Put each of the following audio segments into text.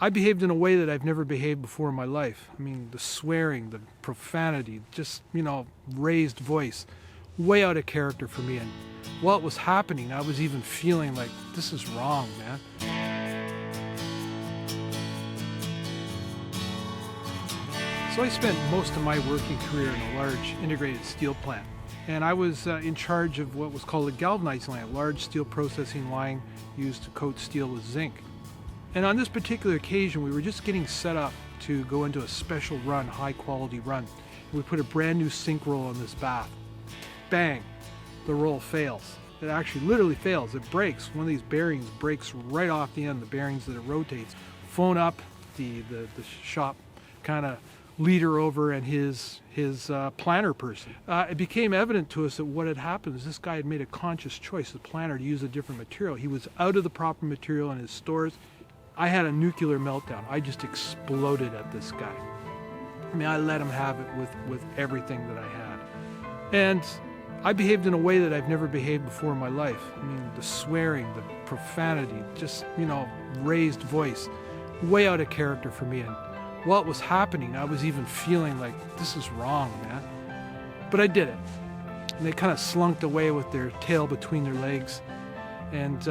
I behaved in a way that I've never behaved before in my life. I mean, the swearing, the profanity, just, raised voice, way out of character for me. And while it was happening, I was even feeling like, this is wrong, man. So I spent most of my working career in a large integrated steel plant. And I was in charge of what was called a galvanizing line, a large steel processing line used to coat steel with zinc. And on this particular occasion, we were just getting set up to go into a special run, high quality run. We put a brand new sink roll on this bath. Bang, the roll fails. It actually literally fails. It breaks. One of these bearings breaks right off the end, the bearings that it rotates. Phone up the shop kind of leader over and his planner person. It became evident to us that what had happened is this guy had made a conscious choice, the planner, to use a different material. He was out of the proper material in his stores. I had a nuclear meltdown. I just exploded at this guy. I mean, I let him have it with everything that I had. And I behaved in a way that I've never behaved before in my life. I mean, the swearing, the profanity, just, raised voice, way out of character for me. And while it was happening, I was even feeling like, this is wrong, man. But I did it. And they kind of slunked away with their tail between their legs. And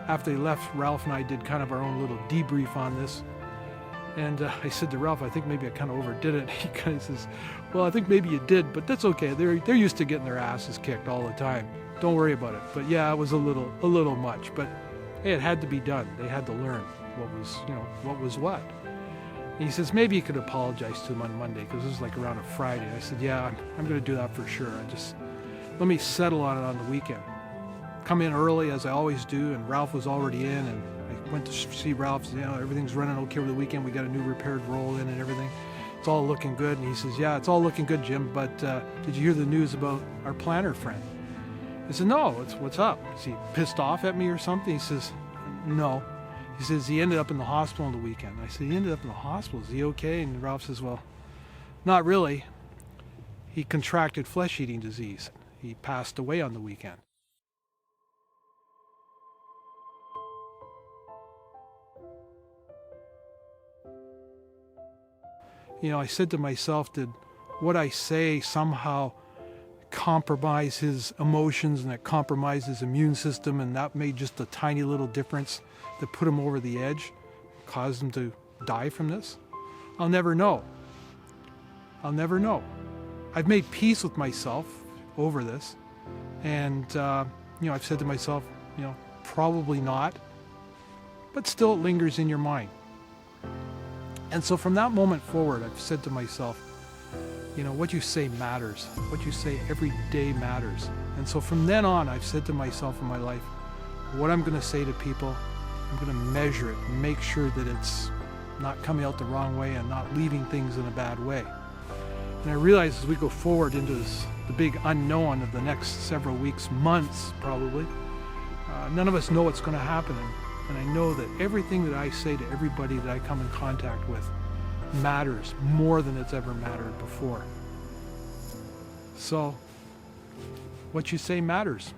after they left, Ralph and I did kind of our own little debrief on this. And I said to Ralph, I think maybe I kind of overdid it. He kind of says, well, I think maybe you did, but that's okay. They're used to getting their asses kicked all the time. Don't worry about it. But yeah, it was a little much. But hey, it had to be done. They had to learn what was what. And he says, maybe you could apologize to them on Monday, because this was like around a Friday. And I said, yeah, I'm going to do that for sure. Let me settle on it on the weekend. Come in early, as I always do, and Ralph was already in, and I went to see Ralph, said, everything's running okay over the weekend. We got a new repaired roll in and everything. It's all looking good. And he says, yeah, it's all looking good, Jim, but did you hear the news about our planner friend? I said, no, what's up? Is he pissed off at me or something? He says, no. He says, he ended up in the hospital on the weekend. I said, he ended up in the hospital. Is he okay? And Ralph says, well, not really. He contracted flesh-eating disease. He passed away on the weekend. I said to myself, did what I say somehow compromise his emotions, and that compromised his immune system, and that made just a tiny little difference that put him over the edge, caused him to die from this? I'll never know. I've made peace with myself over this, and I've said to myself, probably not, but still it lingers in your mind. And so from that moment forward, I've said to myself, what you say matters. What you say every day matters. And so from then on, I've said to myself in my life, what I'm going to say to people, I'm going to measure it, and make sure that it's not coming out the wrong way and not leaving things in a bad way. And I realize as we go forward into the big unknown of the next several weeks, months probably, none of us know what's going to happen. And I know that everything that I say to everybody that I come in contact with matters more than it's ever mattered before. So, what you say matters.